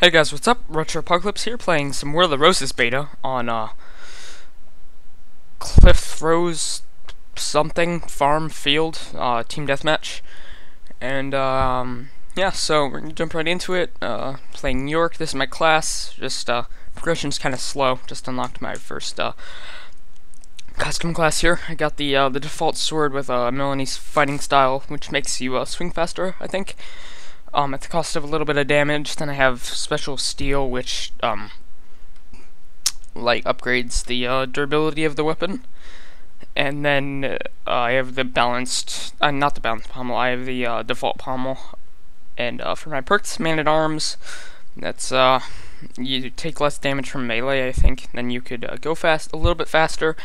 Hey guys, what's up? Retro here, playing some WOTR Beta on Cliff Rose something farm field team deathmatch, and yeah, so we're gonna jump right into it. Playing New York. This is my class. Just progression's kind of slow. Just unlocked my first custom class here. I got the default sword with Melanie's fighting style, which makes you swing faster, I think. At the cost of a little bit of damage. Then I have special steel, which like upgrades the durability of the weapon. And then I have the balanced, not the balanced pommel. I have the default pommel. And for my perks, Man at Arms. That's you take less damage from melee, I think. Then you could go a little bit faster,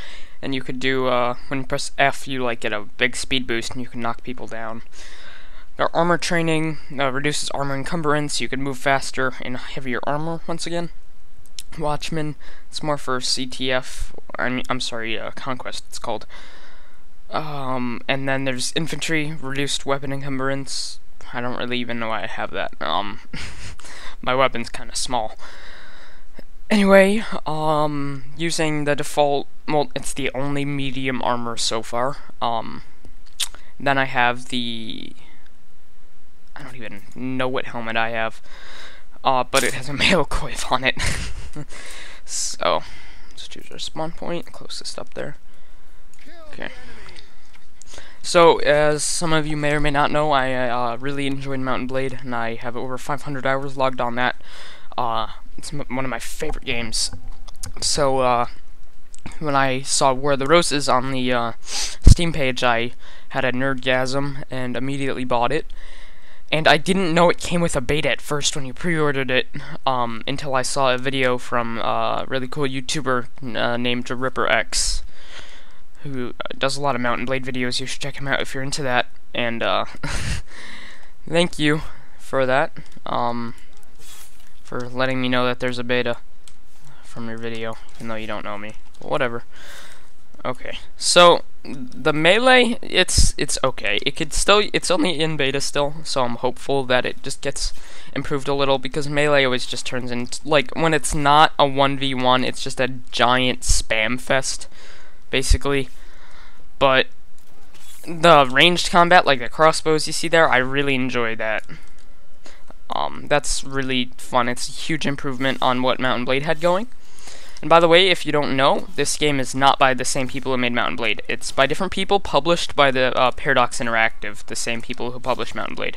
and you could do when you press F, you like get a big speed boost, and you can knock people down. Our armor training reduces armor encumbrance. You can move faster in heavier armor once again. Watchman, it's more for CTF. I'm sorry, Conquest. It's called. And then there's infantry, reduced weapon encumbrance. I don't really even know why I have that. My weapon's kind of small. Anyway, using the default. Well, it's the only medium armor so far. Then I have the. I don't even know what helmet I have, but it has a mail coif on it. So, let's choose our spawn point, closest up there. Okay. So, as some of you may or may not know, I really enjoyed Mount & Blade, and I have over 500 hours logged on that. It's one of my favorite games. So, when I saw War of the Roses on the Steam page, I had a nerdgasm and immediately bought it. And I didn't know it came with a beta at first when you pre-ordered it, until I saw a video from a really cool YouTuber named RipperX, who does a lot of Mount & Blade videos. You should check him out if you're into that. And thank you for that, for letting me know that there's a beta from your video, even though you don't know me. But whatever. Okay, so the melee, it's okay. It's only in beta still, so I'm hopeful that it just gets improved a little, because melee always just turns into, like, when it's not a 1v1, it's just a giant spam fest, basically. But the ranged combat, like the crossbows you see there, I really enjoy that. That's really fun. It's a huge improvement on what Mount & Blade had going. And by the way, if you don't know, this game is not by the same people who made Mount & Blade. It's by different people, published by the Paradox Interactive, the same people who published Mount & Blade.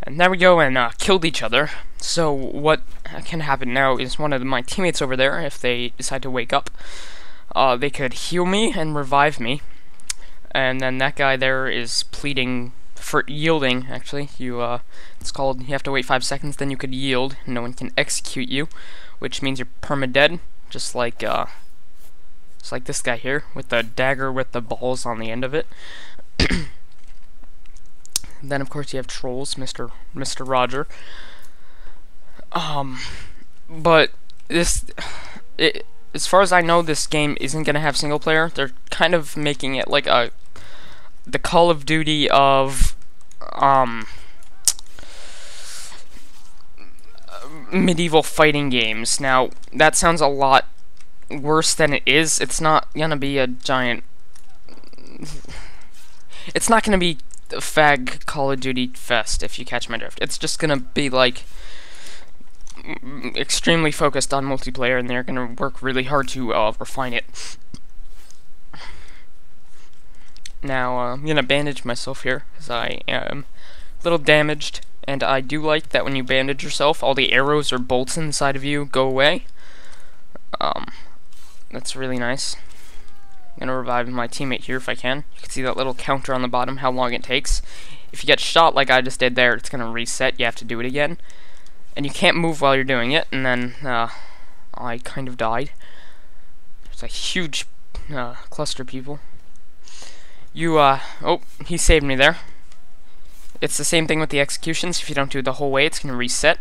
And there we go, and killed each other. So what can happen now is one of my teammates over there, if they decide to wake up, they could heal me and revive me. And then that guy there is pleading for yielding, actually. It's called, you have to wait 5 seconds, then you could yield. No one can execute you, which means you're perma-dead, just like this guy here, with the dagger with the balls on the end of it. Then, of course, you have trolls, Mr. Roger. But as far as I know, this game isn't gonna have single player. They're kind of making it like the Call of Duty of medieval fighting games. Now, that sounds a lot worse than it is. It's not gonna be a giant. It's not gonna be a fag Call of Duty fest, if you catch my drift. It's just gonna be like extremely focused on multiplayer, and they're gonna work really hard to refine it. Now, I'm gonna bandage myself here, because I am a little damaged. And I do like that when you bandage yourself, all the arrows or bolts inside of you go away. That's really nice. I'm gonna revive my teammate here if I can. You can see that little counter on the bottom, how long it takes. If you get shot like I just did there, it's gonna reset. You have to do it again. And you can't move while you're doing it. And then, I kind of died. There's a huge cluster of people. Oh, he saved me there. It's the same thing with the executions. If you don't do it the whole way, it's going to reset.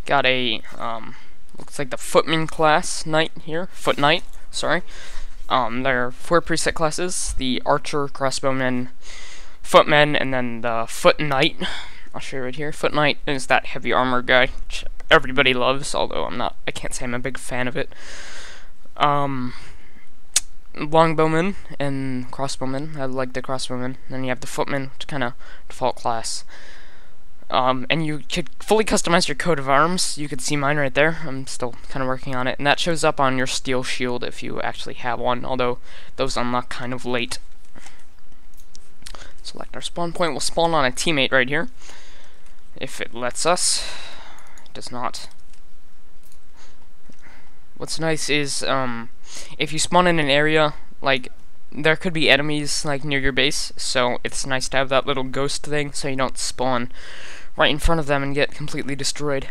Got a, looks like the Footman class knight here. Foot Knight, sorry. There are 4 preset classes. The Archer, Crossbowman, footmen, and then the foot knight. I'll show you right here. Foot knight is that heavy armor guy, which everybody loves, although I can't say I'm a big fan of it. Longbowman and crossbowman. I like the crossbowman. Then you have the footman, which kind of default class. And you could fully customize your coat of arms. You could see mine right there. I'm still kind of working on it, and that shows up on your steel shield if you actually have one, although those unlock kind of late. Select our spawn point. We'll spawn on a teammate right here, if it lets us. It does not. What's nice is, if you spawn in an area, like, there could be enemies, like, near your base, so it's nice to have that little ghost thing, so you don't spawn right in front of them and get completely destroyed.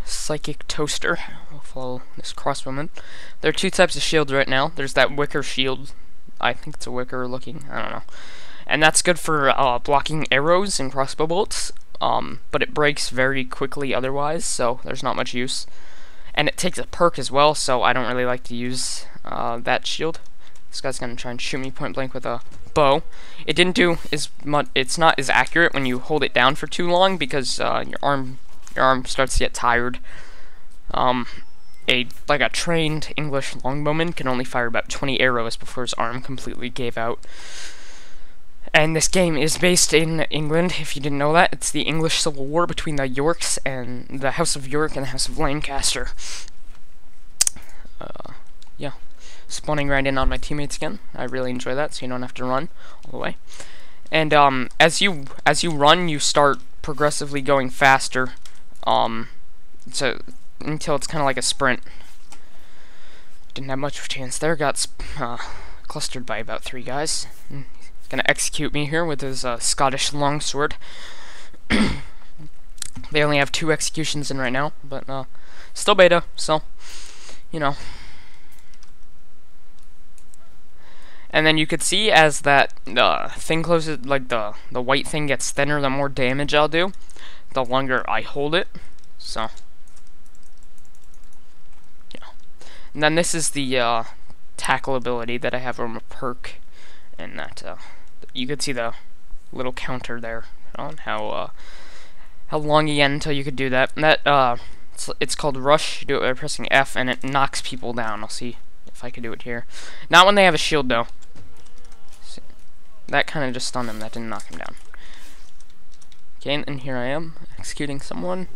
Psychic Toaster. We'll follow this crossbowman. There are two types of shields right now. There's that wicker shield. I think it's a wicker looking, I don't know. And that's good for blocking arrows and crossbow bolts. But it breaks very quickly otherwise, so there's not much use. And it takes a perk as well, so I don't really like to use that shield. This guy's gonna try and shoot me point blank with a bow. It didn't do as much. It's not as accurate when you hold it down for too long because your arm starts to get tired. Like a trained English longbowman can only fire about 20 arrows before his arm completely gave out. And this game is based in England, if you didn't know that. It's the English Civil War between the Yorks and the House of York and the House of Lancaster. Yeah. Spawning right in on my teammates again. I really enjoy that, so you don't have to run all the way. And as you run, you start progressively going faster. So until it's kind of like a sprint. Didn't have much of a chance there. Got clustered by about 3 guys. Gonna execute me here with his Scottish longsword. They only have 2 executions in right now, but still beta, so you know. And then you could see as that thing closes, like the white thing gets thinner, the more damage I'll do, the longer I hold it. So yeah. And then this is the tackle ability that I have from a perk, and that you could see the little counter there on how long you get until you could do that. And that it's called rush. You do it by pressing F, and it knocks people down. I'll see if I can do it here. Not when they have a shield though. See, that kind of just stunned him. That didn't knock him down. Okay, and here I am executing someone.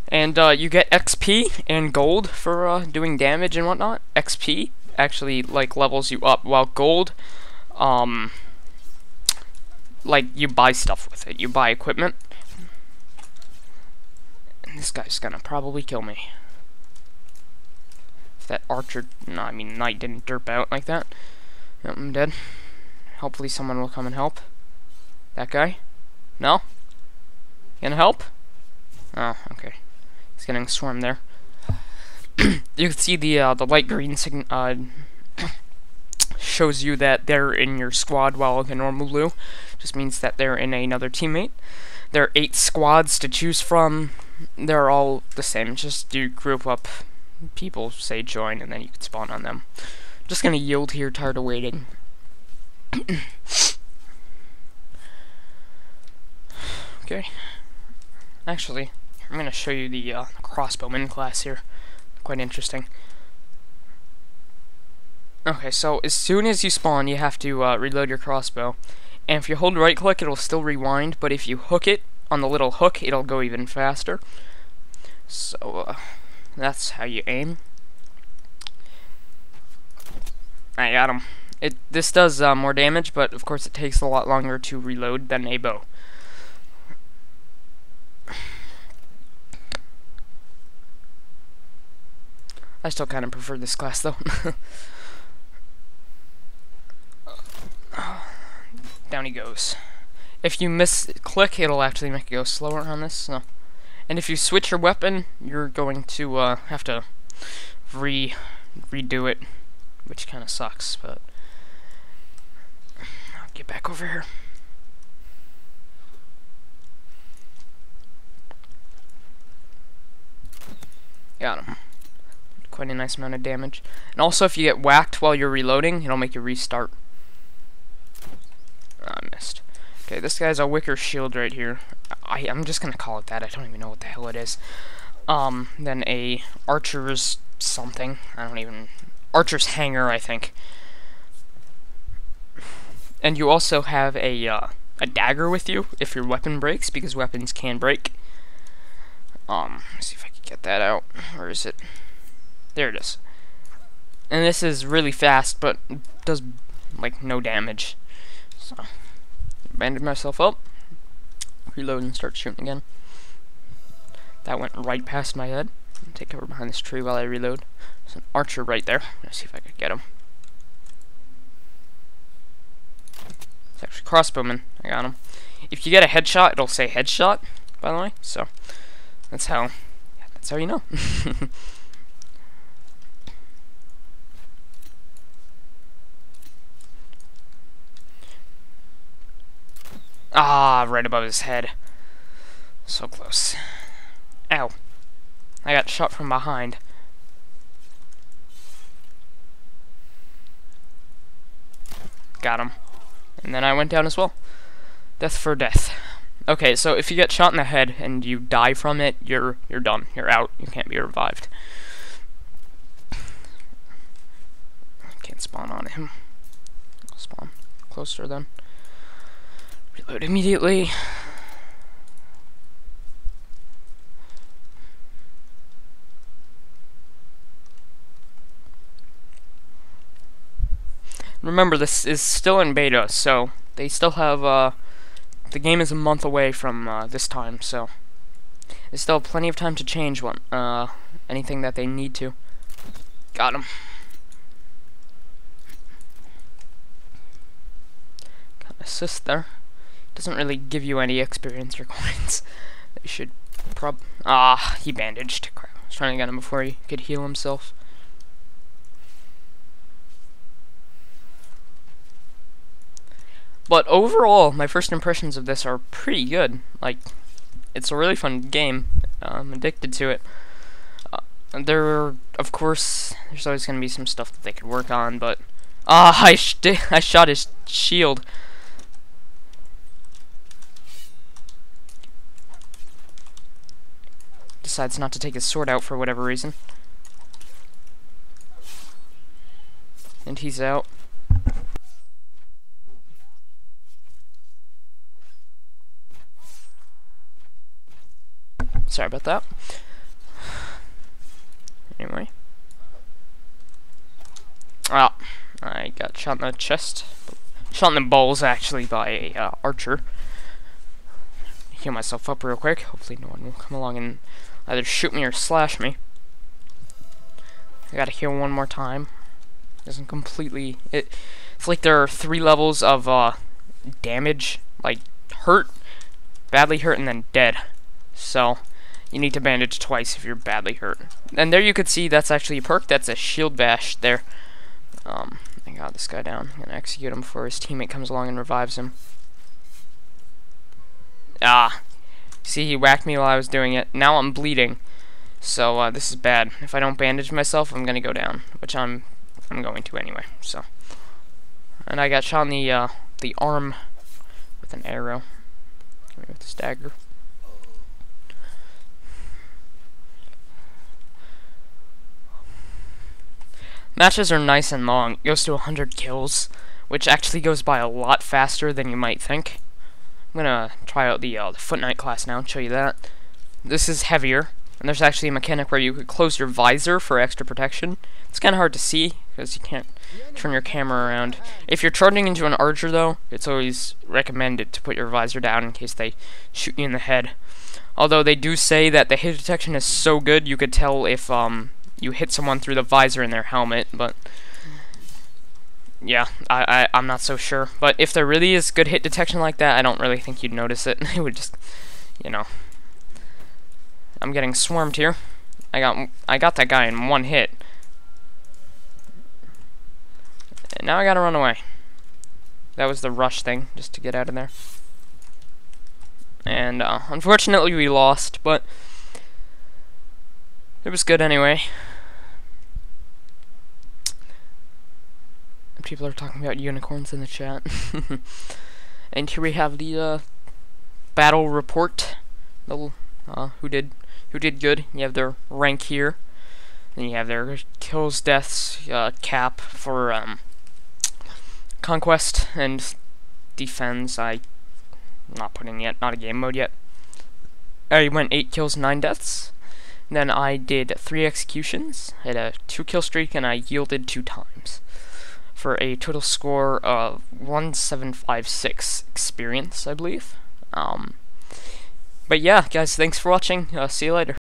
And you get XP and gold for doing damage and whatnot. XP actually like levels you up, while gold, like you buy stuff with it. You buy equipment. And this guy's gonna probably kill me. If that archer, no, I mean knight didn't derp out like that. Yep, I'm dead. Hopefully someone will come and help. That guy? No? Gonna help? Oh, okay. He's getting swarmed there. You can see the light green shows you that they're in your squad, while the normal blue just means that they're in another teammate. There are 8 squads to choose from. They're all the same. Just you group up people, say join, and then you can spawn on them. Just gonna yield here, tired of waiting. Okay. Actually, I'm gonna show you the crossbowman class here. Quite interesting. Okay, so as soon as you spawn, you have to reload your crossbow. And if you hold right click, it'll still rewind, but if you hook it on the little hook, it'll go even faster. So, that's how you aim. I got him. This does more damage, but of course it takes a lot longer to reload than a bow. I still kind of prefer this class though. Down he goes. If you click, it'll actually make it go slower on this. So. And if you switch your weapon, you're going to have to redo it, which kind of sucks. But I'll get back over here. Got him. quite a nice amount of damage. And also, if you get whacked while you're reloading, it'll make you restart. I missed. Okay, this guy's a wicker shield right here. I'm just gonna call it that. I don't even know what the hell it is. Then a archer's something. Archer's hanger, I think. And you also have a dagger with you if your weapon breaks, because weapons can break. Let's see if I can get that out. Where is it? There it is. And this is really fast, but does like no damage. So, bandage myself up, reload, and start shooting again. That went right past my head. Take cover behind this tree while I reload. There's an archer right there. Let's see if I can get him. It's actually crossbowman. I got him. If you get a headshot, it'll say headshot, by the way. So that's how you know. Ah, right above his head. So close. Ow. I got shot from behind. Got him. And then I went down as well. Death for death. Okay, so if you get shot in the head and you die from it, you're done. You're out. You can't be revived. Can't spawn on him. I'll spawn closer then. Reload immediately. Remember, this is still in beta, so they still have, the game is a month away from, this time, so they still have plenty of time to change anything that they need to. Got him. Got an assist there. Doesn't really give you any experience or coins. They should he bandaged. Crap. I was trying to get him before he could heal himself. But overall, my first impressions of this are pretty good. Like, it's a really fun game. I'm addicted to it. Of course, there's always going to be some stuff that they could work on, but I shot his shield. Decides not to take his sword out for whatever reason. And he's out. Sorry about that. Anyway. I got shot in the chest. Shot in the balls, actually, by a archer. Heal myself up real quick. Hopefully no one will come along and either shoot me or slash me. I gotta heal one more time. Doesn't completely... It's like there are 3 levels of damage. Like, hurt, badly hurt, and then dead. So, you need to bandage twice if you're badly hurt. And there you could see that's actually a perk. That's a shield bash there. I got this guy down. I'm gonna execute him before his teammate comes along and revives him. See, he whacked me while I was doing it. Now I'm bleeding. So, this is bad. If I don't bandage myself, I'm gonna go down. Which I'm going to anyway, so. And I got shot in the arm with an arrow. With this dagger. Matches are nice and long. It goes to 100 kills, which actually goes by a lot faster than you might think. I'm gonna try out the Foot Knight class now and show you that. This is heavier, and there's actually a mechanic where you could close your visor for extra protection. It's kind of hard to see, because you can't turn your camera around. If you're charging into an archer, though, it's always recommended to put your visor down in case they shoot you in the head. Although they do say that the hit detection is so good, you could tell if you hit someone through the visor in their helmet, but yeah, I'm not so sure. But if there really is good hit detection like that, I don't really think you'd notice it. It would just, you know. I'm getting swarmed here. I got that guy in one hit. And now I gotta run away. That was the rush thing, just to get out of there. And unfortunately we lost, but it was good anyway. People are talking about unicorns in the chat. And here we have the battle report. The who did good. You have their rank here. Then you have their kills, deaths, cap for conquest and defense. I'm not putting yet, not a game mode yet. I went 8 kills, 9 deaths. Then I did 3 executions, had a 2 kill streak, and I yielded 2 times for a total score of 1756 experience, I believe. But yeah, guys, thanks for watching. See you later.